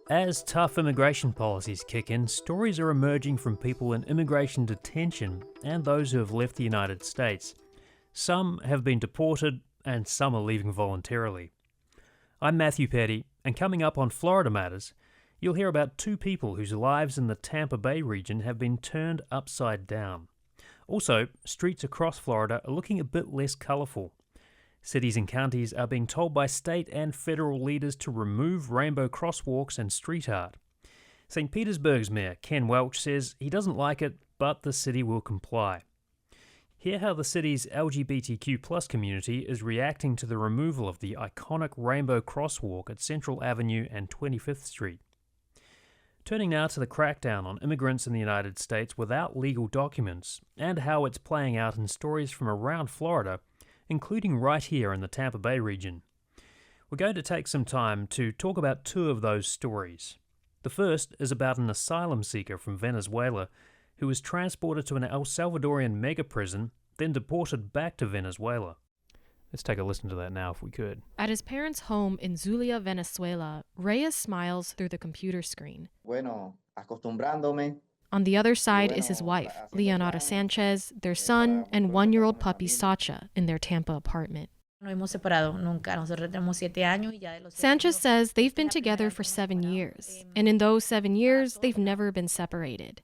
As tough immigration policies kick in, stories are emerging from people in immigration detention and those who have left the United States. Some have been deported and some are leaving voluntarily. I'm Matthew Petty, and coming up on Florida Matters, you'll hear about two people whose lives in the Tampa Bay region have been turned upside down. Also, streets across Florida are looking a bit less colourful. Cities and counties are being told by state and federal leaders to remove rainbow crosswalks and street art. St. Petersburg's Mayor Ken Welch says he doesn't like it, but the city will comply. Hear how the city's LGBTQ+ community is reacting to the removal of the iconic rainbow crosswalk at Central Avenue and 25th Street. Turning now to the crackdown on immigrants in the United States without legal documents and how it's playing out in stories from around Florida, including right here in the Tampa Bay region. We're going to take some time to talk about two of those stories. The first is about an asylum seeker from Venezuela who was transported to an El Salvadorian mega prison, then deported back to Venezuela. Let's take a listen to that now if we could. At his parents' home in Zulia, Venezuela, Reyes smiles through the computer screen. Bueno, acostumbrándome. On the other side is his wife, Leonora Sanchez, their son, and 1-year-old puppy Sacha in their Tampa apartment. Sanchez says they've been together for 7 years, and in those 7 years, they've never been separated.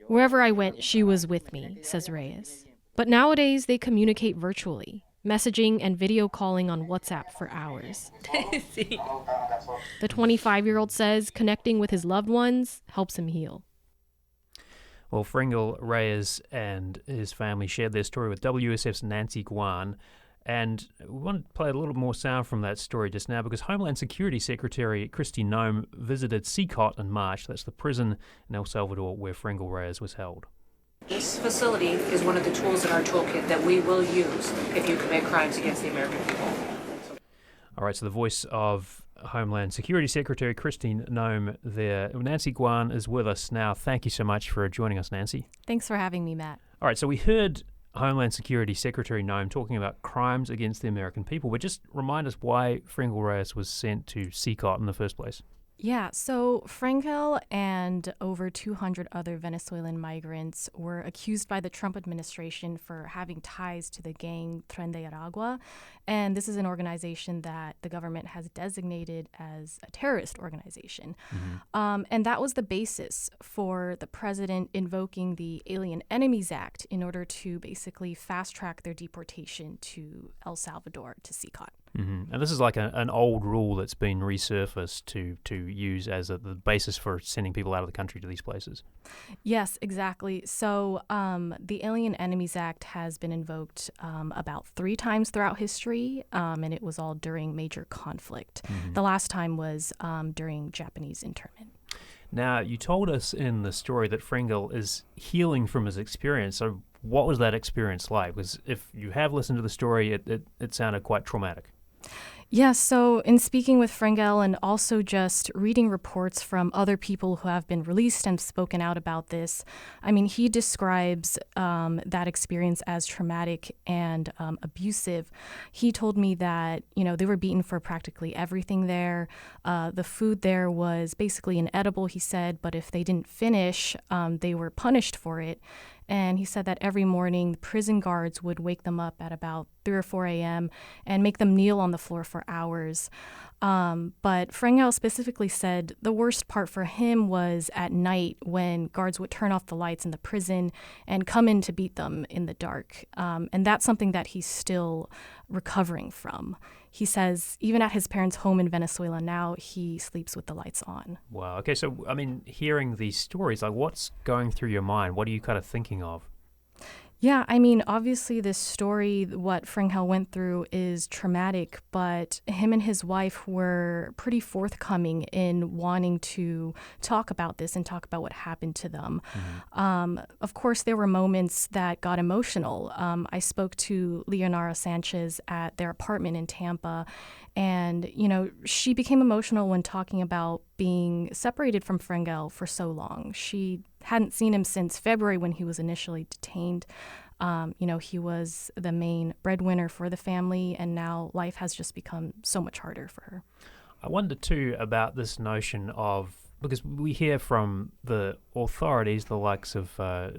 Wherever I went, she was with me, says Reyes. But nowadays, they communicate virtually, messaging and video calling on WhatsApp for hours. The 25-year-old says connecting with his loved ones helps him heal. Well, Fringel Reyes and his family shared their story with WUSF's Nancy Guan, and we want to play a little more sound from that story just now because Homeland Security Secretary Kristi Noem visited CCOT in March. That's the prison in El Salvador where Fringel Reyes was held. This facility is one of the tools in our toolkit that we will use if you commit crimes against the American people. All right, so the voice of Homeland Security Secretary Kristi Noem there. Nancy Guan is with us now. Thank you so much for joining us, Nancy. Thanks for having me, Matt. All right, so we heard Homeland Security Secretary Noem talking about crimes against the American people, but just remind us why Fringel Reyes was sent to CCOT in the first place. Yeah, so Fringel and over 200 other Venezuelan migrants were accused by the Trump administration for having ties to the gang Tren de Aragua. And this is an organization that the government has designated as a terrorist organization. Mm-hmm. And that was the basis for the president invoking the Alien Enemies Act in order to basically fast track their deportation to El Salvador, to CCOT. Mm-hmm. And this is like an old rule that's been resurfaced to use as the basis for sending people out of the country to these places. Yes, exactly. So the Alien Enemies Act has been invoked about 3 times throughout history, and it was all during major conflict. Mm-hmm. The last time was during Japanese internment. Now, you told us in the story that Fringel is healing from his experience. So what was that experience like? Because if you have listened to the story, it sounded quite traumatic. Yeah, so in speaking with Fringel and also just reading reports from other people who have been released and spoken out about this, I mean, he describes that experience as traumatic and abusive. He told me that, they were beaten for practically everything there. The food there was basically inedible, he said, but if they didn't finish, they were punished for it. And he said that every morning, prison guards would wake them up at about 3 or 4 a.m. and make them kneel on the floor for hours. But Fringel specifically said the worst part for him was at night when guards would turn off the lights in the prison and come in to beat them in the dark. And that's something that he's still recovering from. He says even at his parents' home in Venezuela now, he sleeps with the lights on. Wow. Okay, so, hearing these stories, like what's going through your mind? What are you kind of thinking of? Yeah, obviously this story, what Fringel went through is traumatic, but him and his wife were pretty forthcoming in wanting to talk about this and talk about what happened to them. Mm-hmm. Of course, there were moments that got emotional. I spoke to Leonora Sanchez at their apartment in Tampa, and, she became emotional when talking about being separated from Fringel for so long. She hadn't seen him since February when he was initially detained. He was the main breadwinner for the family, and now life has just become so much harder for her. I wonder too about this notion of, because we hear from the authorities, the likes of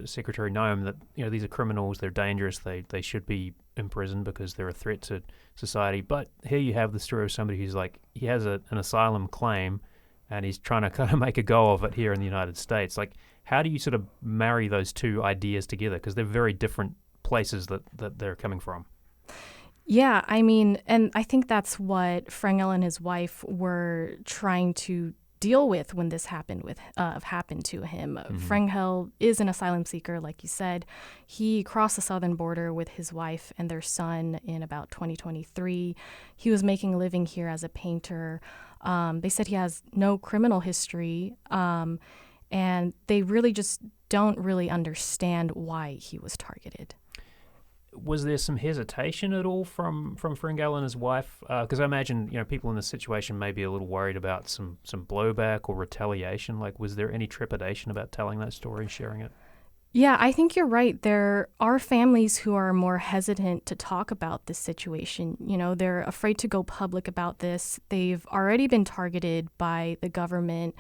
Secretary Noem, that these are criminals, they're dangerous, they should be imprisoned because they're a threat to society. But here you have the story of somebody who's like, he has an asylum claim and he's trying to kind of make a go of it here in the United States. Like, how do you sort of marry those two ideas together? Because they're very different places that they're coming from. Yeah, I mean, and I think that's what Frangel and his wife were trying to deal with when this happened to him. Mm-hmm. Frangel is an asylum seeker, like you said. He crossed the southern border with his wife and their son in about 2023. He was making a living here as a painter. They said he has no criminal history, and they really just don't really understand why he was targeted. Was there some hesitation at all from Frangel and his wife? Because I imagine people in this situation may be a little worried about some blowback or retaliation. Like, was there any trepidation about telling that story and sharing it? Yeah, I think you're right. There are families who are more hesitant to talk about this situation. They're afraid to go public about this. They've already been targeted by the government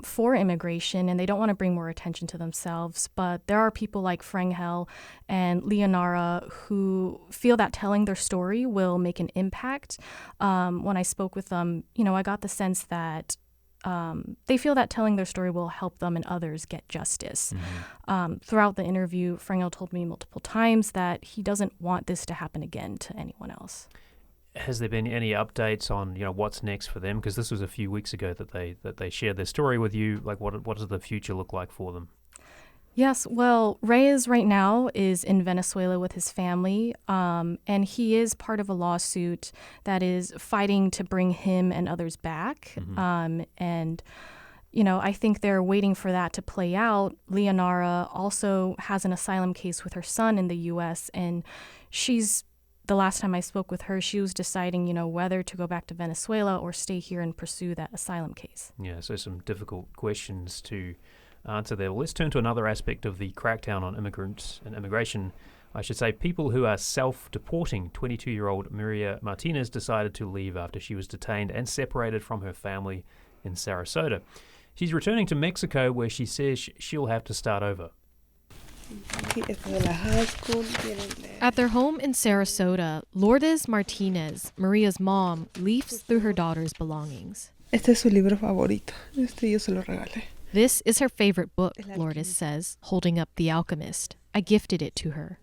for immigration, and they don't want to bring more attention to themselves. But there are people like Frangel and Leonara who feel that telling their story will make an impact. When I spoke with them, I got the sense that they feel that telling their story will help them and others get justice. Mm-hmm. Throughout the interview, Frangel told me multiple times that he doesn't want this to happen again to anyone else. Has there been any updates on what's next for them? Because this was a few weeks ago that they shared their story with you. Like, what does the future look like for them? Yes, well, Reyes right now is in Venezuela with his family, and he is part of a lawsuit that is fighting to bring him and others back. Mm-hmm. I think they're waiting for that to play out. Leonara also has an asylum case with her son in the U.S., and the last time I spoke with her, she was deciding, whether to go back to Venezuela or stay here and pursue that asylum case. Yeah, so some difficult questions to answer there. Well, let's turn to another aspect of the crackdown on immigrants and immigration. I should say people who are self-deporting. 22-year-old Maria Martinez decided to leave after she was detained and separated from her family in Sarasota. She's returning to Mexico, where she says she'll have to start over. At their home in Sarasota, Lourdes Martinez, Maria's mom, leafs through her daughter's belongings. Este es su libro favorito. Yo se lo regalé. This is her favorite book, Lourdes says, holding up The Alchemist. I gifted it to her.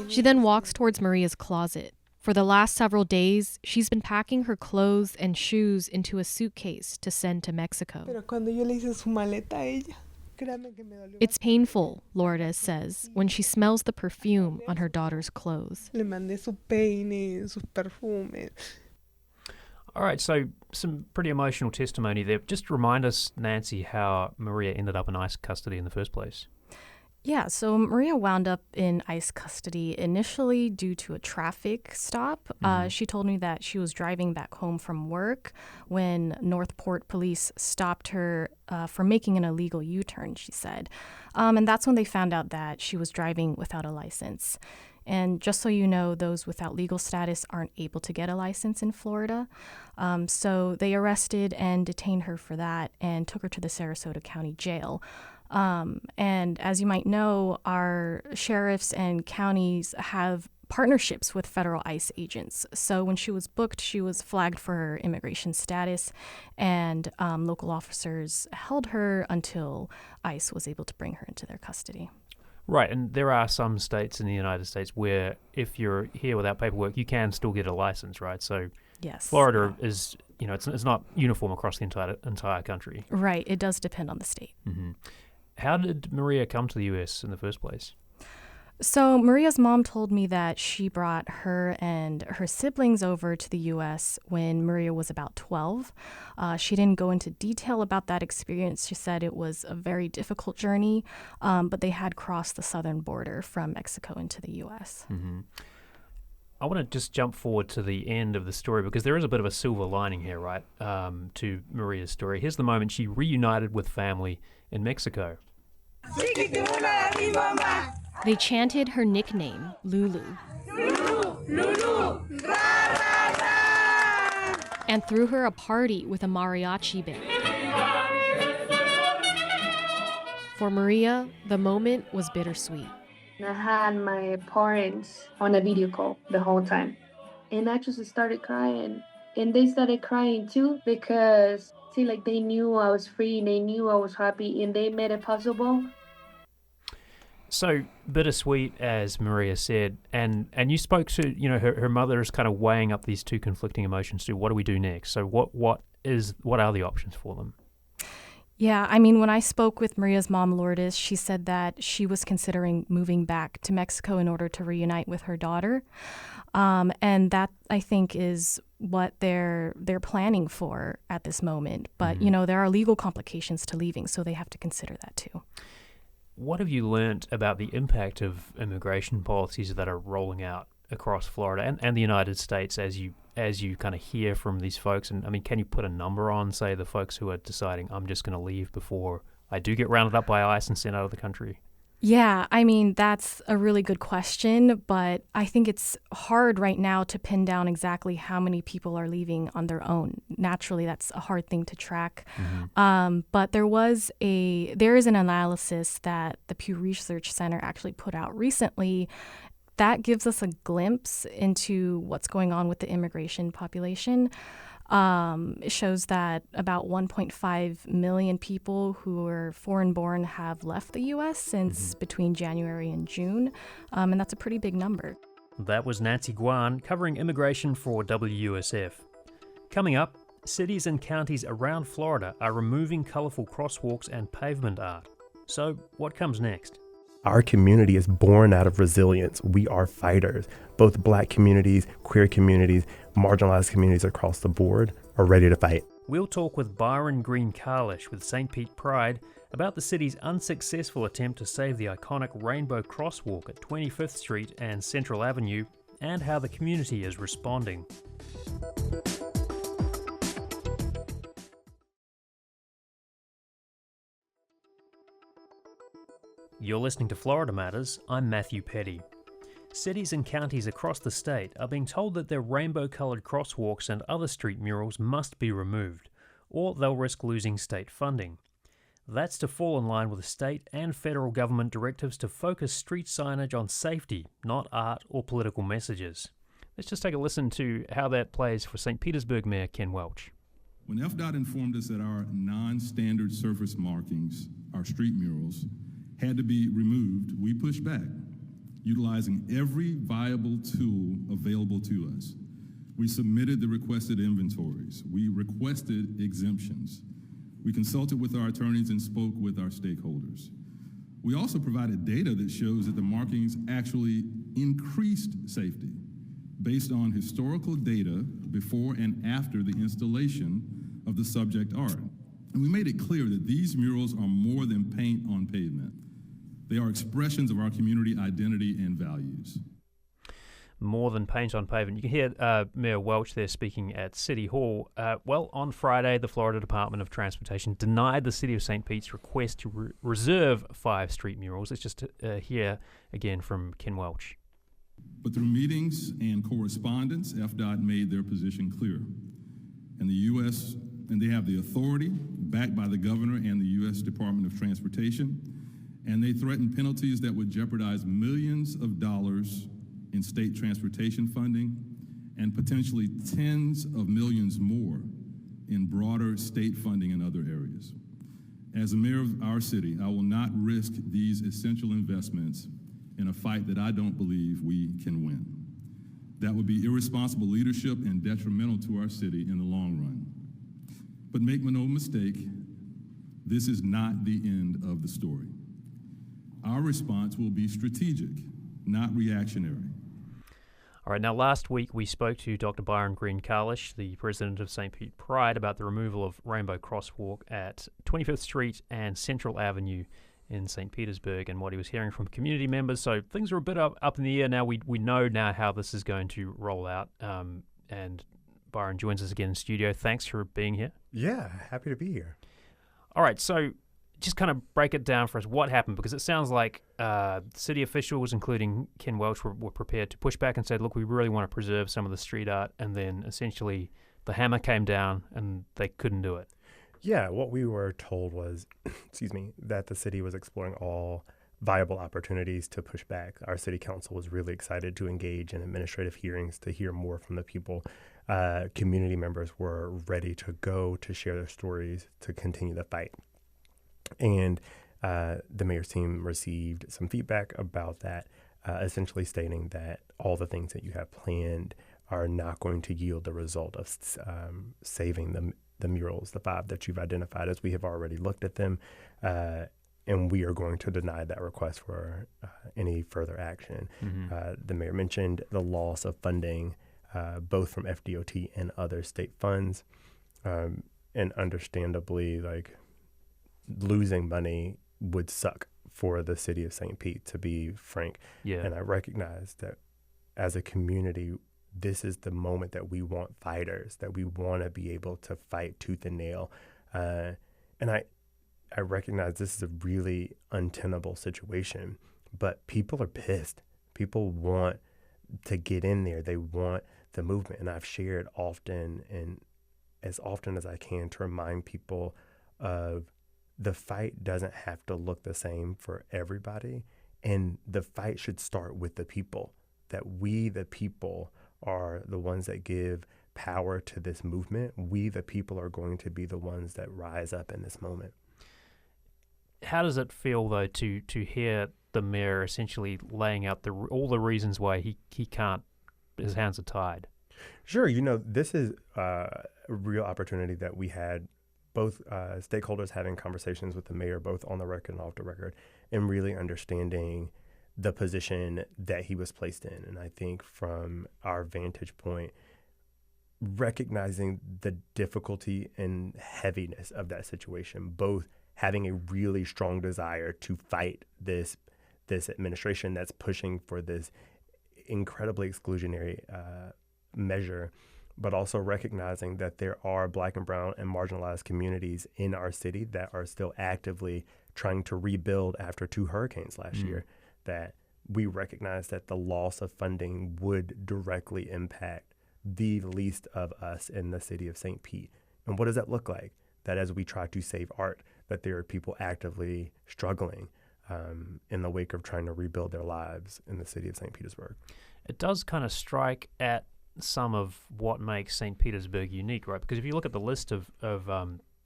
She then walks towards Maria's closet. For the last several days, she's been packing her clothes and shoes into a suitcase to send to Mexico. It's painful, Lourdes says, when she smells the perfume on her daughter's clothes. Le mandé su peine, sus perfumes. All right, so some pretty emotional testimony there. Just remind us, Nancy, how Maria ended up in ICE custody in the first place. Yeah, so Maria wound up in ICE custody initially due to a traffic stop. Mm-hmm. She told me that she was driving back home from work when Northport police stopped her for making an illegal U-turn, she said. And that's when they found out that she was driving without a license. And just so you know, those without legal status aren't able to get a license in Florida. So they arrested and detained her for that and took her to the Sarasota County Jail. And as you might know, our sheriffs and counties have partnerships with federal ICE agents. So when she was booked, she was flagged for her immigration status, and local officers held her until ICE was able to bring her into their custody. Right, and there are some states in the United States where if you're here without paperwork, you can still get a license, right? So yes, Florida is, it's not uniform across the entire country. Right, it does depend on the state. Mm-hmm. How did Maria come to the U.S. in the first place? So Maria's mom told me that she brought her and her siblings over to the U.S. when Maria was about 12. She didn't go into detail about that experience. She said it was a very difficult journey, but they had crossed the southern border from Mexico into the U.S. Mm-hmm. I want to just jump forward to the end of the story because there is a bit of a silver lining here, right, to Maria's story. Here's the moment she reunited with family in Mexico. They chanted her nickname, Lulu. Lulu, Lulu, ra, ra, ra. and threw her a party with a mariachi band. For Maria, the moment was bittersweet. I had my parents on a video call the whole time. And I just started crying. And they started crying too because, see, like they knew I was free and they knew I was happy and they made it possible. So bittersweet, as Maria said, and you spoke to, her mother is kind of weighing up these two conflicting emotions too. What do we do next? So what are the options for them? Yeah, I mean, when I spoke with Maria's mom, Lourdes, she said that she was considering moving back to Mexico in order to reunite with her daughter. And that, I think, is what they're planning for at this moment. But, there are legal complications to leaving, so they have to consider that too. What have you learnt about the impact of immigration policies that are rolling out across Florida and the United States as you kind of hear from these folks? And I mean, can you put a number on, say, the folks who are deciding, I'm just going to leave before I do get rounded up by ICE and sent out of the country? Yeah, I mean, that's a really good question, but I think it's hard right now to pin down exactly how many people are leaving on their own. Naturally, that's a hard thing to track. But there is an analysis that the Pew Research Center actually put out recently that gives us a glimpse into what's going on with the immigration population. It shows that about 1.5 million people who are foreign-born have left the U.S. since between January and June, and that's a pretty big number. That was Nancy Guan covering immigration for WUSF. Coming up, cities and counties around Florida are removing colourful crosswalks and pavement art. So what comes next? Our community is born out of resilience. We are fighters. Both Black communities, queer communities, marginalized communities across the board are ready to fight. We'll talk with Byron Green-Carlish with St. Pete Pride about the city's unsuccessful attempt to save the iconic rainbow crosswalk at 25th Street and Central Avenue, and how the community is responding. You're listening to Florida Matters. I'm Matthew Petty. Cities and counties across the state are being told that their rainbow-coloured crosswalks and other street murals must be removed, or they'll risk losing state funding. That's to fall in line with state and federal government directives to focus street signage on safety, not art or political messages. Let's just take a listen to how that plays for St. Petersburg Mayor Ken Welch. When FDOT informed us that our non-standard surface markings, our street murals, had to be removed, we pushed back, utilizing every viable tool available to us. We submitted the requested inventories. We requested exemptions. We consulted with our attorneys and spoke with our stakeholders. We also provided data that shows that the markings actually increased safety based on historical data before and after the installation of the subject art. And we made it clear that these murals are more than paint on pavement. They are expressions of our community identity and values. More than paint on pavement. You can hear Mayor Welch there speaking at City Hall. On Friday, the Florida Department of Transportation denied the City of St. Pete's request to reserve 5 street murals. Let's just hear again from Ken Welch. But through meetings and correspondence, FDOT made their position clear. And the U.S., and they have the authority, backed by the governor and the U.S. Department of Transportation, and they threatened penalties that would jeopardize millions of dollars in state transportation funding and potentially tens of millions more in broader state funding in other areas. As the mayor of our city, I will not risk these essential investments in a fight that I don't believe we can win. That would be irresponsible leadership and detrimental to our city in the long run. But make no mistake, this is not the end of the story. Our response will be strategic, not reactionary. All right, now last week we spoke to Dr. Byron Green-Carlish, the president of St. Pete Pride, about the removal of Rainbow Crosswalk at 25th Street and Central Avenue in St. Petersburg, and what he was hearing from community members. So things are a bit up in the air now. We know now how this is going to roll out, and Byron joins us again in studio. Thanks for being here. Yeah, happy to be here. All right, so just kind of break it down for us. What happened? Because it sounds like city officials, including Ken Welch, were prepared to push back and said, look, we really want to preserve some of the street art, and then essentially the hammer came down and they couldn't do it. Yeah, what we were told was, that the city was exploring all viable opportunities to push back. Our city council was really excited to engage in administrative hearings to hear more from the people. Community members were ready to go to share their stories to continue the fight. And the mayor's team received some feedback about that, essentially stating that all the things that you have planned are not going to yield the result of saving the murals, the 5 that you've identified, as we have already looked at them, and we are going to deny that request for any further action. The mayor mentioned the loss of funding, both from FDOT and other state funds, and understandably, like, losing money would suck for the city of St. Pete, to be frank. Yeah. And I recognize that as a community, this is the moment that we want fighters, that we want to be able to fight tooth and nail. And I recognize this is a really untenable situation, but people are pissed. People want to get in there. They want the movement. And I've shared often, and as often as I can, to remind people of the fight doesn't have to look the same for everybody. And the fight should start with the people, that we, the people, are the ones that give power to this movement. We, the people, are going to be the ones that rise up in this moment. How does it feel, though, to hear the mayor essentially laying out all the reasons why he can't, his hands are tied? Sure. This is a real opportunity that we had, both stakeholders having conversations with the mayor, both on the record and off the record, and really understanding the position that he was placed in. And I think from our vantage point, recognizing the difficulty and heaviness of that situation, both having a really strong desire to fight this administration that's pushing for this incredibly exclusionary measure, but also recognizing that there are Black and brown and marginalized communities in our city that are still actively trying to rebuild after 2 hurricanes last year, that we recognize that the loss of funding would directly impact the least of us in the city of St. Pete. And what does that look like? That as we try to save art, that there are people actively struggling in the wake of trying to rebuild their lives in the city of St. Petersburg. It does kind of strike at some of what makes St. Petersburg unique, right? Because if you look at the list of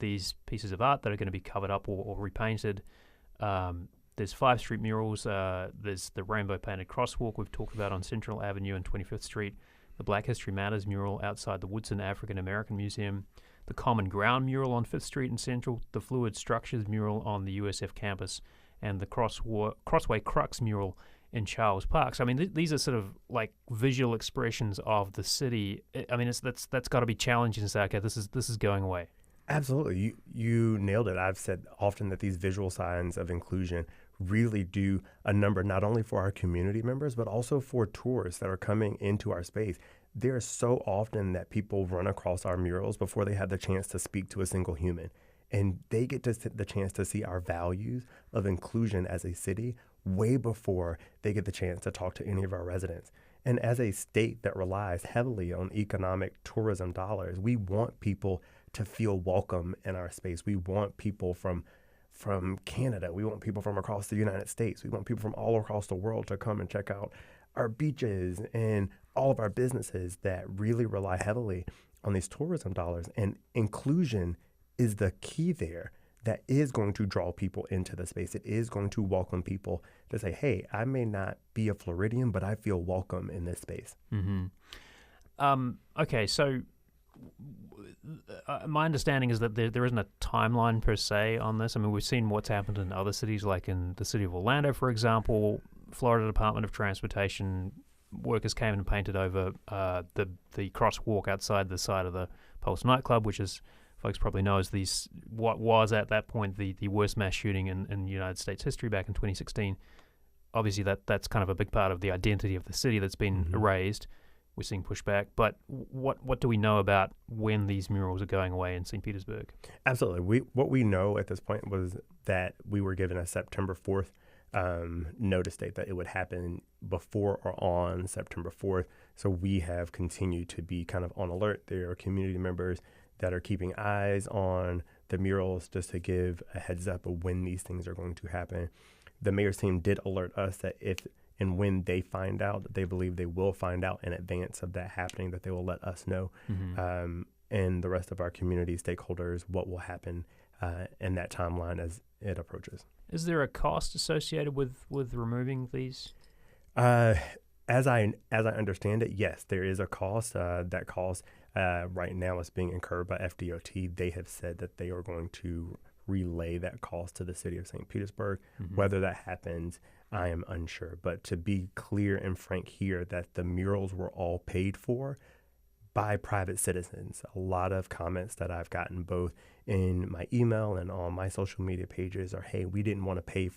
these pieces of art that are going to be covered up or repainted, there's 5 street murals. There's the rainbow-painted crosswalk we've talked about on Central Avenue and 25th Street, the Black History Matters mural outside the Woodson African American Museum, the Common Ground mural on 5th Street and Central, the Fluid Structures mural on the USF campus, and the Crossway Crux mural in Charles Park. So, I mean, these are sort of like visual expressions of the city. I mean, that's got to be challenging to say, okay, this is going away. Absolutely. You nailed it. I've said often that these visual signs of inclusion really do a number, not only for our community members, but also for tourists that are coming into our space. There's so often that people run across our murals before they have the chance to speak to a single human. And they get the chance to see our values of inclusion as a city way before they get the chance to talk to any of our residents. And as a state that relies heavily on economic tourism dollars, we want people to feel welcome in our space. We want people from Canada. We want people from across the United States. We want people from all across the world to come and check out our beaches and all of our businesses that really rely heavily on these tourism dollars. And inclusion is the key there that is going to draw people into the space. It is going to welcome people to say, hey, I may not be a Floridian, but I feel welcome in this space. Mm-hmm. Okay, so my understanding is that there isn't a timeline per se on this. I mean, we've seen what's happened in other cities, like in the city of Orlando, for example. Florida Department of Transportation workers came and painted over the crosswalk outside the side of the Pulse nightclub, which is, folks probably know, is what was at that point the worst mass shooting in United States history back in 2016. Obviously, that's kind of a big part of the identity of the city that's been erased. We're seeing pushback, but what do we know about when these murals are going away in St. Petersburg? Absolutely. What we know at this point was that we were given a September 4th notice date that it would happen before or on September 4th. So we have continued to be kind of on alert. There are community members that are keeping eyes on the murals just to give a heads up of when these things are going to happen. The mayor's team did alert us that if and when they find out, that they believe they will find out in advance of that happening, that they will let us know, and the rest of our community stakeholders what will happen in that timeline as it approaches. Is there a cost associated with removing these? As I understand it, yes, there is a cost. That cost right now is being incurred by FDOT. They have said that they are going to relay that cost to the city of St. Petersburg. Whether that happens, I am unsure. But to be clear and frank here, that the murals were all paid for by private citizens. A lot of comments that I've gotten both in my email and on my social media pages are, hey, we didn't want to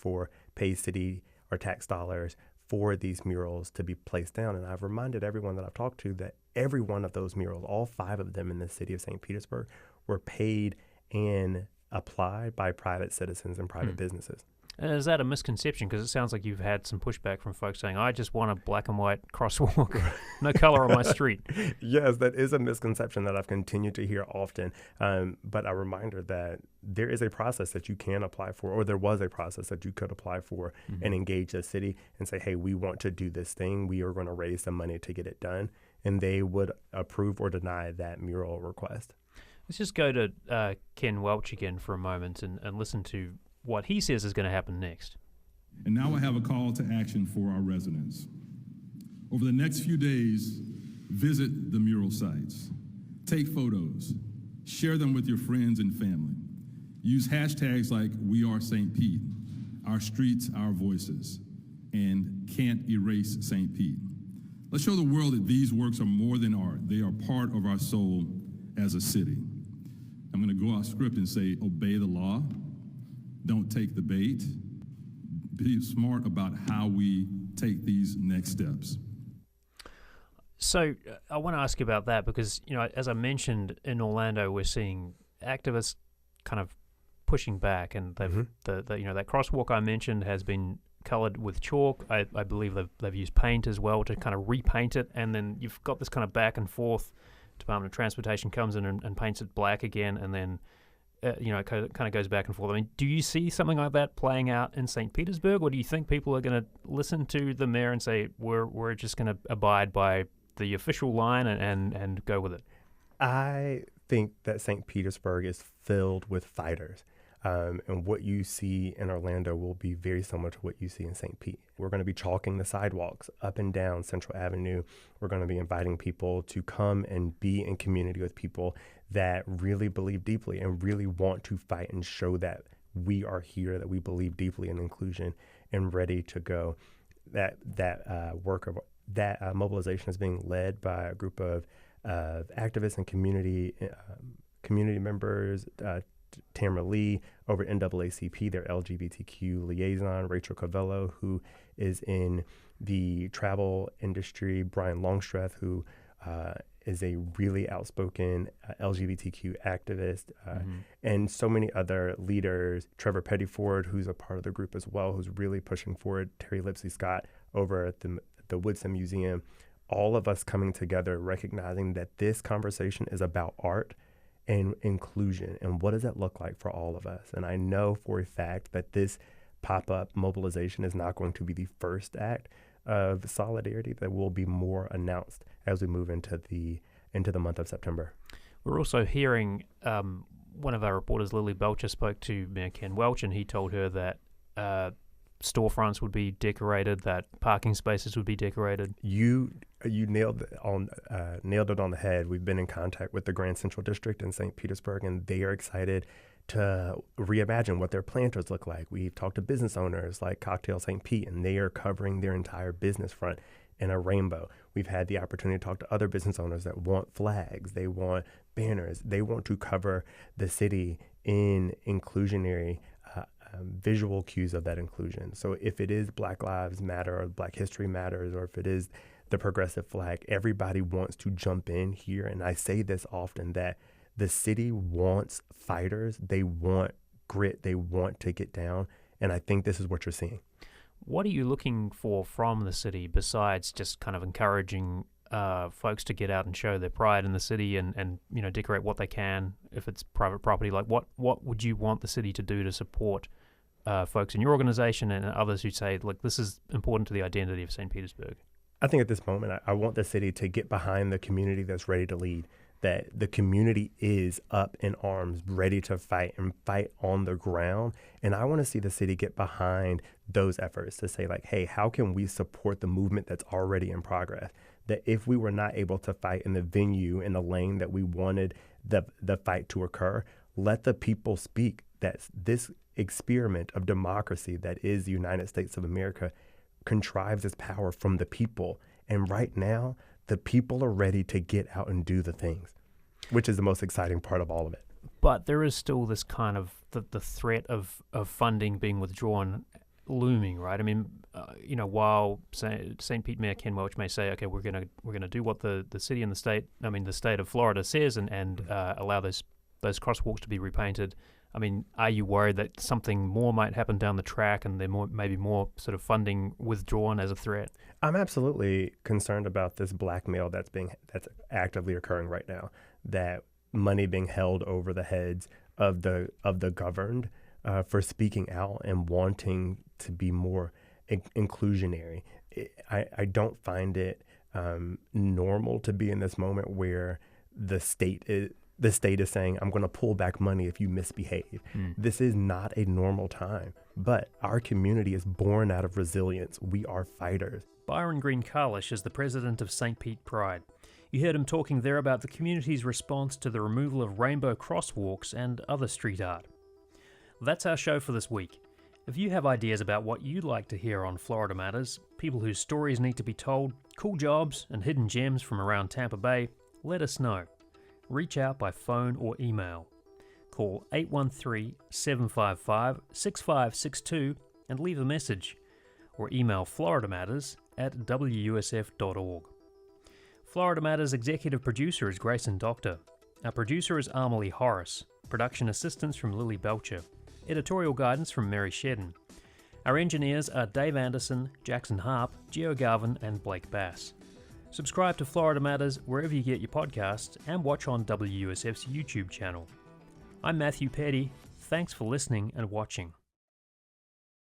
pay city or tax dollars for these murals to be placed down. And I've reminded everyone that I've talked to that every one of those murals, all 5 of them in the city of St. Petersburg, were paid and applied by private citizens and private businesses. And is that a misconception? Because it sounds like you've had some pushback from folks saying, I just want a black and white crosswalk, no color on my street. Yes, that is a misconception that I've continued to hear often. But a reminder that there is a process that you can apply for, or there was a process that you could apply for and engage the city and say, hey, we want to do this thing. We are going to raise some money to get it done. And they would approve or deny that mural request. Let's just go to Ken Welch again for a moment and listen to what he says is going to happen next. And now I have a call to action for our residents. Over the next few days, visit the mural sites, take photos, share them with your friends and family. Use hashtags like We Are St. Pete, Our Streets, Our Voices, and Can't Erase St. Pete. Let's show the world that these works are more than art. They are part of our soul as a city. I'm going to go off script and say, obey the law. Don't take the bait. Be smart about how we take these next steps. So I want to ask you about that because, as I mentioned, in Orlando, we're seeing activists kind of pushing back, and they've that crosswalk I mentioned has been colored with chalk. I believe they've used paint as well to kind of repaint it, and then you've got this kind of back and forth. Department of Transportation comes in and paints it black again, and then it kind of goes back and forth. I mean, do you see something like that playing out in St. Petersburg, or do you think people are going to listen to the mayor and say, we're just going to abide by the official line and go with it? I think that St. Petersburg is filled with fighters. And what you see in Orlando will be very similar to what you see in St. Pete. We're going to be chalking the sidewalks up and down Central Avenue. We're going to be inviting people to come and be in community with people that really believe deeply and really want to fight and show that we are here, that we believe deeply in inclusion and ready to go. That mobilization is being led by a group of activists and community members. Tamara Lee over at NAACP, their LGBTQ liaison, Rachel Covello, who is in the travel industry, Brian Longstreth, who is a really outspoken LGBTQ activist, and so many other leaders, Trevor Pettyford, who's a part of the group as well, who's really pushing forward, Terry Lipsey Scott over at the Woodson Museum, all of us coming together, recognizing that this conversation is about art and inclusion, and what does that look like for all of us? And I know for a fact that this pop-up mobilization is not going to be the first act of solidarity. There will be more announced as we move into the month of September. We're also hearing one of our reporters, Lily Belcher, spoke to Mayor Ken Welch, and he told her that storefronts would be decorated, that parking spaces would be decorated. You nailed it on the head. We've been in contact with the Grand Central District in St. Petersburg, and they are excited to reimagine what their planters look like. We've talked to business owners like Cocktail St. Pete, and they are covering their entire business front in a rainbow. We've had the opportunity to talk to other business owners that want flags, they want banners, they want to cover the city in inclusionary visual cues of that inclusion. So if it is Black Lives Matter or Black History Matters, or if it is the progressive flag, everybody wants to jump in here. And I say this often, that the city wants fighters. They want grit. They want to get down. And I think this is what you're seeing. What are you looking for from the city besides just kind of encouraging folks to get out and show their pride in the city and decorate what they can if it's private property? Like what would you want the city to do to support folks in your organization and others who say, like, this is important to the identity of St. Petersburg? I think at this moment, I want the city to get behind the community that's ready to lead, that the community is up in arms, ready to fight and fight on the ground. And I want to see the city get behind those efforts to say, like, hey, how can we support the movement that's already in progress? That if we were not able to fight in the venue, in the lane that we wanted the fight to occur, let the people speak. That this experiment of democracy that is the United States of America contrives its power from the people. And right now, the people are ready to get out and do the things, which is the most exciting part of all of it. But there is still this kind of the threat of funding being withdrawn looming, right? I mean, while St. Pete Mayor Ken Welch may say, okay, we're gonna do what the city and the state of Florida says and allow those crosswalks to be repainted. I mean, are you worried that something more might happen down the track and there maybe more sort of funding withdrawn as a threat? I'm absolutely concerned about this blackmail that's actively occurring right now. That money being held over the heads of the governed for speaking out and wanting to be more inclusionary. I don't find it normal to be in this moment where the state is saying, I'm going to pull back money if you misbehave. This is not a normal time, but our community is born out of resilience. We are fighters. Byron Green-Carlish is the president of St. Pete Pride. You heard him talking there about the community's response to the removal of rainbow crosswalks and other street art. That's our show for this week. If you have ideas about what you'd like to hear on Florida Matters, people whose stories need to be told, cool jobs, and hidden gems from around Tampa Bay, let us know. Reach out by phone or email. Call 813-755-6562 and leave a message, or email floridamatters@wusf.org. Florida Matters executive producer is Grayson Doctor. Our producer is Amelie Horace. Production assistance from Lily Belcher. Editorial guidance from Mary Shedden. Our engineers are Dave Anderson, Jackson Harp, Gio Garvin, and Blake Bass. Subscribe to Florida Matters wherever you get your podcasts and watch on WUSF's YouTube channel. I'm Matthew Petty. Thanks for listening and watching.